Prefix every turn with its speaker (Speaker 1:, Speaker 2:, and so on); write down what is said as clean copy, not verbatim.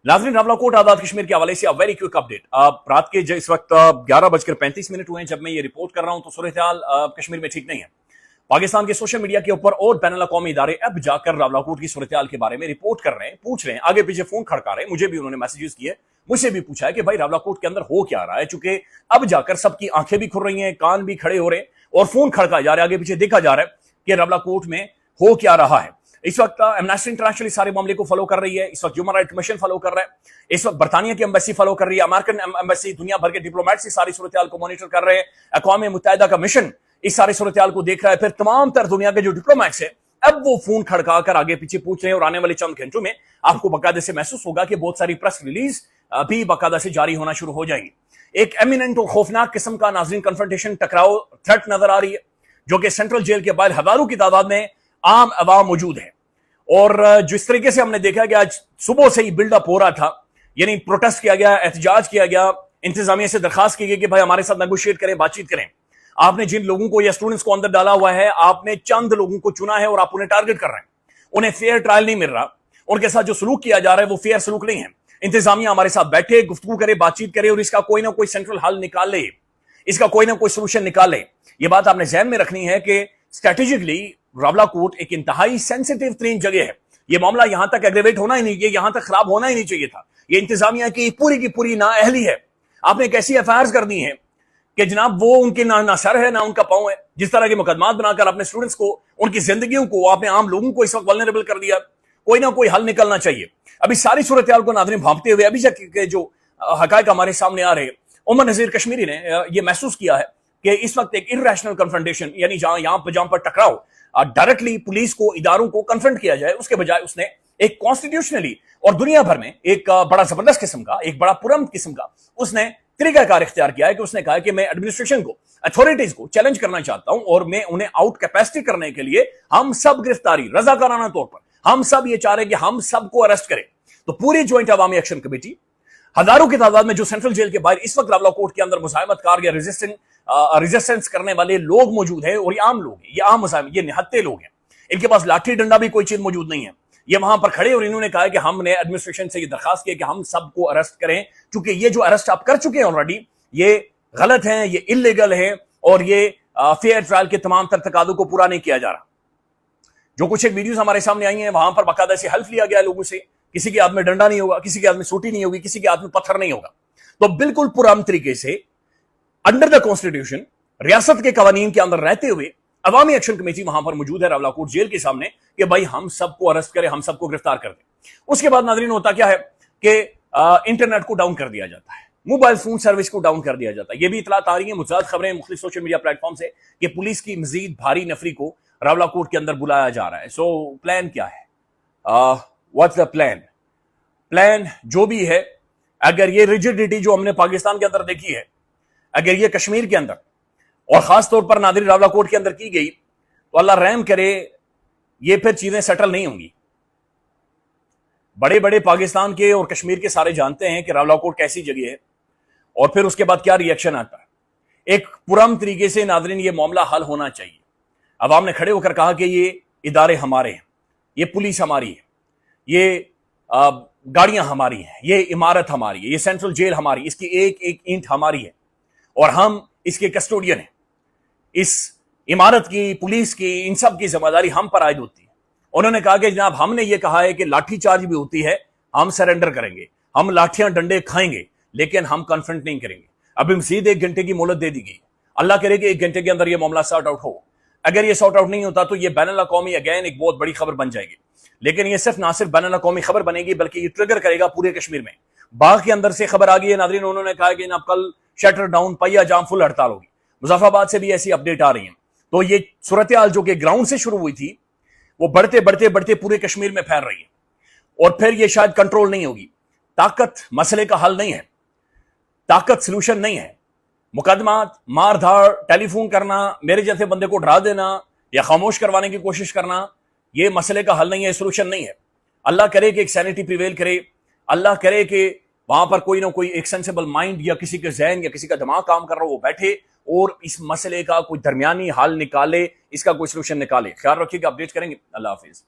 Speaker 1: नाज़रीन, रावलाकोट आज़ाद कश्मीर के हवाले से वेरी क्विक अपडेट। रात के इस वक्त 11:35 हुए हैं जब मैं ये रिपोर्ट कर रहा हूं, तो सूरत हाल कश्मीर में ठीक नहीं है। पाकिस्तान के सोशल मीडिया के ऊपर और बैनुल अक़वामी इदारे अब जाकर रावलाकोट की सूरत हाल के बारे में रिपोर्ट कर रहे हैं, पूछ रहे हैं, आगे पीछे फोन खड़का रहे हैं। मुझे भी उन्होंने मैसेजेस किए, मुझसे भी पूछा है कि भाई रावलाकोट के अंदर हो क्या रहा है, चूंकि अब जाकर सबकी आंखें भी खुल रही हैं, कान भी खड़े हो रहे हैं और फोन खड़काए जा रहे हैं, आगे पीछे देखा जा रहा है कि रावलाकोट में हो क्या रहा है। इस वक्त एमनेस्टी इंटरनेशनल इस सारे मामले को फॉलो कर रही है, इस वक्त ह्यूमन राइट कमीशन फॉलो कर रहा है, इस वक्त बरतानिया की एम्बेसी फॉलो कर रही है, अमेरिकन एम्बेसी, दुनिया भर के डिप्लोमेट्स इस सारी सूरत हाल को मॉनिटर कर रहे हैं, अक़वाम मुत्तहिदा का मिशन इस सारी सूरत हाल को देख रहा है, फिर तमाम तर दुनिया के जो डिप्लोमेट्स हैं अब वो फोन खड़का कर आगे पीछे पूछ रहे हैं और आने वाले चंद घंटों में आपको बाकायदे से महसूस होगा कि बहुत सारी प्रेस रिलीज भी बाकायदा से जारी होना शुरू हो जाएंगी। एक एमिनेंट और खौफनाक किस्म का नाज़रीन कन्फ्रंटेशन, टकराव, थ्रेट नजर आ रही है, जो कि सेंट्रल जेल के बाहर हजारों की तादाद में आम अवाम मौजूद है। और जिस तरीके से हमने देखा कि आज सुबह से ही बिल्डअप हो रहा था, यानी प्रोटेस्ट किया गया, एहतजाज किया गया, इंतजामिया से दरखास्त की गई कि भाई हमारे साथ नेगोशिएट करें, बातचीत करें। आपने जिन लोगों को या स्टूडेंट्स को अंदर डाला हुआ है, आपने चंद लोगों को चुना है और आप उन्हें टारगेट कर रहे हैं। उन्हें फेयर ट्रायल नहीं मिल रहा, उनके साथ जो सलूक किया जा रहा है वो फेयर सलूक नहीं है। इंतजामिया हमारे साथ बैठे, गुफ्तगू करे, बातचीत करे और इसका कोई ना कोई सेंट्रल हल निकाले, इसका कोई ना कोई सोल्यूशन निकाले। ये बात आपने ज़हन में रखनी है कि स्ट्रेटेजिकली रावलाकोट एक इंतहाई सेंसिटिव तरीन जगह है। ये मामला यहां तक एग्रेवेट होना ही नहीं, ये यहां तक खराब होना ही नहीं चाहिए था। ये इंतजामिया की पूरी नाअहली है। आपने एक ऐसी एफआईआर कर दी है कि जनाब वो उनके ना सर है ना उनका पांव है। जिस तरह के मुकदमात बनाकर अपने स्टूडेंट्स को, उनकी जिंदगियों को, आपने आम लोगों को इस वक्त वल्नरेबल कर दिया। कोई ना कोई हल निकलना चाहिए। अभी सारी सूरत हाल को नाज़रीन भांपते हुए अभी के जो हकायक हमारे सामने आ रहे हैं, उमर नज़ीर कश्मीरी ने यह महसूस किया है कि इस वक्त एक इर्रेशनल कन्फ्रंटेशन, यानी जहां पर टकराव डायरेक्टली पुलिस को, इदारों को कन्फ्रंट किया जाए, उसके बजाय उसने एक कॉन्स्टिट्यूशनली और दुनिया भर में एक बड़ा जबरदस्त किस्म का, एक बड़ा पुरम किस्म का उसने तरीकाकार इख्तियार किया है कि उसने कहा कि मैं एडमिनिस्ट्रेशन को, अथॉरिटीज को चैलेंज करना चाहता हूं और मैं उन्हें आउट कैपेसिटी करने के लिए हम सब गिरफ्तारी रजाकाराना तौर पर, हम सब ये चाह रहे हैं कि हम सबको अरेस्ट करें। तो पूरी ज्वाइंट अवामी एक्शन कमेटी, हजारों की तादाद में जो सेंट्रल जेल के बाहर इस वक्त रावलाकोट के अंदर मुजाहिमतकार या रेजिस्टेंस करने वाले लोग मौजूद हैं, और ये आम लोग हैं, ये आम मुजाहिम, ये निहत्ते लोग हैं, इनके पास लाठी डंडा भी कोई चीज मौजूद नहीं है। ये वहां पर खड़े और इन्होंने कहा कि हमने एडमिनिस्ट्रेशन से ये दरखास्त की कि हम सबको अरेस्ट करें, क्योंकि ये जो अरेस्ट आप कर चुके हैं ऑलरेडी, ये गलत है, ये इलीगल है और ये फेयर ट्रायल के तमाम तर तकादों को पूरा नहीं किया जा रहा। जो कुछ एक वीडियोस हमारे सामने आई हैं, वहां पर बाकायदा से हेल्प लिया गया है लोगों से। किसी के हाथ में डंडा नहीं होगा, किसी के हाथ में सूटी नहीं होगी, किसी के हाथ में पत्थर नहीं होगा। तो बिल्कुल पुरअमन तरीके से अंडर द कॉन्स्टिट्यूशन, रियासत के कवानीन के अंदर रहते हुए अवामी एक्शन कमेटी वहां पर मौजूद है रावलाकोट जेल के सामने कि भाई हम सबको अरेस्ट करें, हम सबको गिरफ्तार कर दें। उसके बाद नाज़रीन होता क्या है कि इंटरनेट को डाउन कर दिया जाता है, मोबाइल फोन सर्विस को डाउन कर दिया जाता है। ये भी इतलात आ रही है, मुतअद्दिद खबरें मुख्तलिफ सोशल मीडिया प्लेटफॉर्म से, कि पुलिस की मजीद भारी नफरी को रावलाकोट के अंदर बुलाया जा रहा है। सो प्लान क्या है? What's the plan? प्लान जो भी है, अगर ये रिजिडिटी जो हमने पाकिस्तान के अंदर देखी है, अगर ये कश्मीर के अंदर और खास तौर पर नाज़रीन रावलाकोट के अंदर की गई, तो अल्लाह रहम करे, ये फिर चीजें सेटल नहीं होंगी। बड़े बड़े पाकिस्तान के और कश्मीर के सारे जानते हैं कि रावलाकोट कैसी जगह है, और फिर उसके बाद क्या रिएक्शन आता है। एक पुरअमन तरीके से नाज़रीन ये मामला हल होना चाहिए। अवाम ने खड़े होकर कहा कि ये इदारे हमारे हैं, ये पुलिस हमारी है, ये गाड़ियां हमारी हैं, ये इमारत हमारी है, ये सेंट्रल जेल हमारी, इसकी एक एक ईंट हमारी है और हम इसके कस्टोडियन हैं। इस इमारत की, पुलिस की, इन सब की जिम्मेदारी हम पर आयद होती है। उन्होंने कहा कि जनाब हमने ये कहा है कि लाठी चार्ज भी होती है, हम सरेंडर करेंगे, हम लाठियां डंडे खाएंगे, लेकिन हम कन्फ्रंट नहीं करेंगे। अभी मजीद 1 घंटे की मोहलत दे दी गई। अल्लाह करे कि 1 घंटे के अंदर यह मामला सॉर्ट आउट हो। अगर ये सॉर्ट आउट नहीं होता तो ये बैनुल अक़वामी अगेन एक बहुत बड़ी खबर बन जाएगी। लेकिन ये सिर्फ ना सिर्फ बैनुल अक़वामी खबर बनेगी, बल्कि ये ट्रिगर करेगा पूरे कश्मीर में। बाग के अंदर से खबर आ गई है नाज़रीन, उन्होंने कहा कि जनाब कल शटर डाउन, पहिया जाम, फुल हड़ताल होगी। मुजफ्फराबाद से भी ऐसी अपडेट आ रही है। तो ये सूरत हाल जो कि ग्राउंड से शुरू हुई थी, वो बढ़ते बढ़ते बढ़ते पूरे कश्मीर में फैल रही है और फिर ये शायद कंट्रोल नहीं होगी। ताकत मसले का हल नहीं है, ताकत सोल्यूशन नहीं है। मुकदमा, मार धाड़, टेलीफोन करना, मेरे जैसे बंदे को डरा देना या खामोश करवाने की कोशिश करना, ये मसले का हल नहीं है, सोल्यूशन नहीं है। अल्लाह करे कि एक सैनिटी प्रिवेल करे, अल्लाह करे कि वहां पर कोई ना कोई एक सेंसिबल माइंड या किसी के जहन या किसी का दिमाग काम कर रहा हो, वो बैठे और इस मसले का कोई दरमियानी हल निकाले, इसका कोई सोल्यूशन निकाले। ख्याल रखिएगा, अपडेट करेंगे। अल्लाह हाफिज।